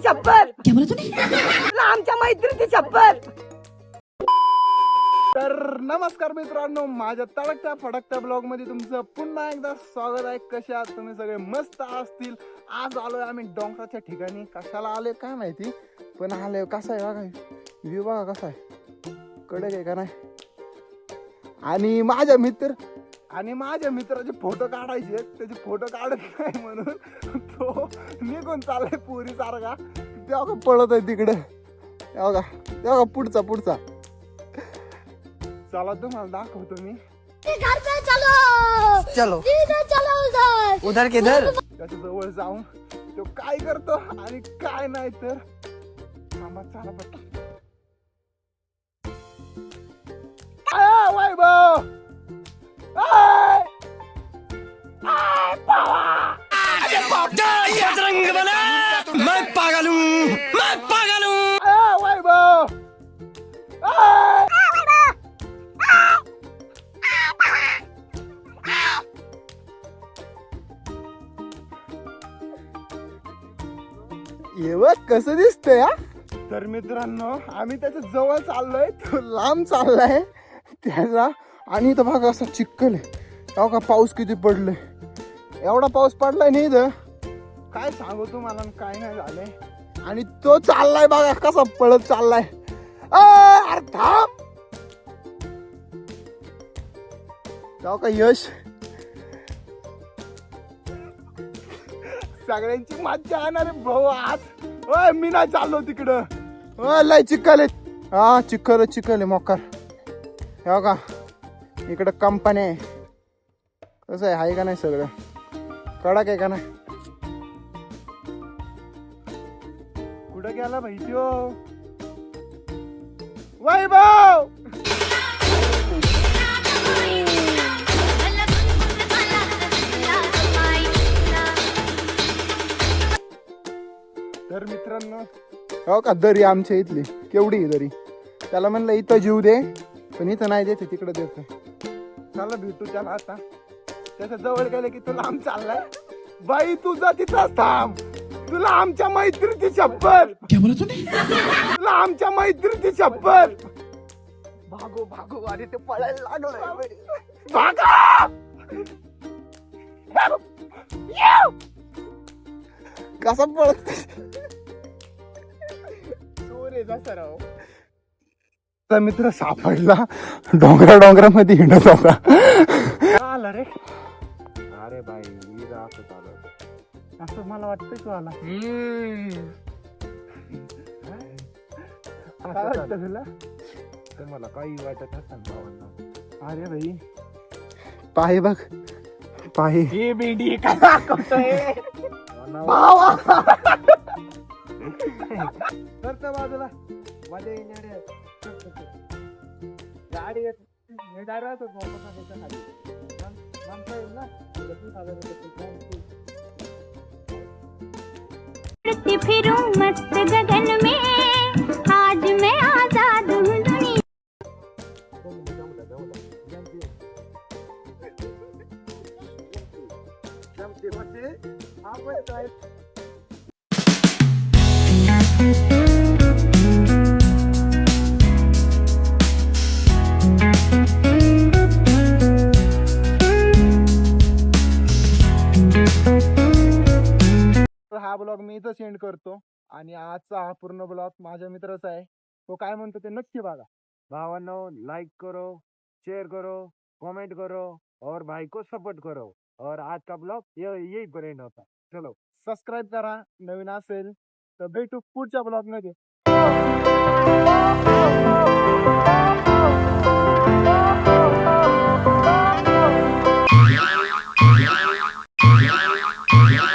शपथ. क्या बोला तूने? आमच्या मैत्रीची शपथ. तर नमस्कार मित्रांनो, माझ्या तडकत्या फडकत्या ब्लॉग मध्ये तुमचं पुन्हा एकदा स्वागत आहे. कशा आहात तुम्ही? सगळे मस्त असतील. आज आलोय आम्ही डोंगराच्या ठिकाणी. कशाला आलोय काय माहिती, पण आलोय. कसा आहे बघा व्ह्यू, बघा कसा आहे, कडक आहे का नाही. आणि माझ्या मित्राचे फोटो काढायचे, त्याचे फोटो काढत नाही म्हणून तो निघून चाललाय पुरी सारखा. तेव्हा पळत आहे तिकडे. तेव्हा पुढचा चला तुम्हाला दाखवतो मी. घर पे चलो. चलो चलो उधर किधर. त्याच्या जवळ जाऊन तो काय करतो आणि काय नाही तर थांबा, चला पटकन. वैभव, बजरंग बना, मैं पागल हूँ, मैं पागल हूँ. वैभव, हे बघ कसं दिसतंय. तर मित्रांनो, आम्ही त्याच्या जवळ चाललोय, तो लांब चाललाय त्याचा. आणि इथं बघा असं चिखल आहे. का पाऊस किती पडलाय, एवढा पाऊस पडलाय नाही इथं काय सांगू तुम्हाला, काय नाही झालंय. आणि तो चाललाय बघा कसा पळत चाललाय. अरे थांब. का यश, सगळ्यांची मज्जा येणार आहे भाऊ आज. ओय मी नाही चाललो तिकडं. लय चिखल आहे. हा चिखल आहे मोकार. हे का इकडं कंपनी आहे. कसं आहे का नाही, सगळं कडक आहे का नाही. कुठं गेला भाई त्यो वैभव. तर मित्रांनो, हो का दरी आमच्या इथली केवढी दरी. त्याला म्हणलं इथं जीव दे, पण इथं नाही देते, तिकडे देतो. चला भेटू त्याला आता. त्याच्या जवळ गेले की तुला आम चाललाय. बाई तुझा तिथंच थांब. तुला आमच्या मैत्रीची शपथ. तुला आमच्या मैत्रीची शपथ. भागो अरे ते पळायला लागलोय. भागा. कसा पळत सराव. मित्र सापडला. डोंगरामध्ये हिंडत होता. आला रे. अरे बाई असं चालू असं मला वाटतंय. तू आला काय वाटतं तुला? मला काही वाटत असेल. अरे भाई पाहे बघ, पाहे बेडी काय दाखवतोय. तर बाजूला मध्ये येणारे गाडी फिरूं मस्त गगन में, आज मैं आजाद हूँ दुनिया. हा ब्लॉग मी इथं सेंड करतो. आणि आजचा हा पूर्ण ब्लॉग माझ्या मित्राचा आहे. तो काय म्हणतो ते नक्की बघा. भावांनो, लाइक करो, शेयर करो, कमेंट करो और भाई को सपोर्ट करो. और आज का ब्लॉग यही पर एंड होता. चलो सबस्क्राईब करा नवीन असेल तर. भेटू पुढच्या ब्लॉग मध्ये.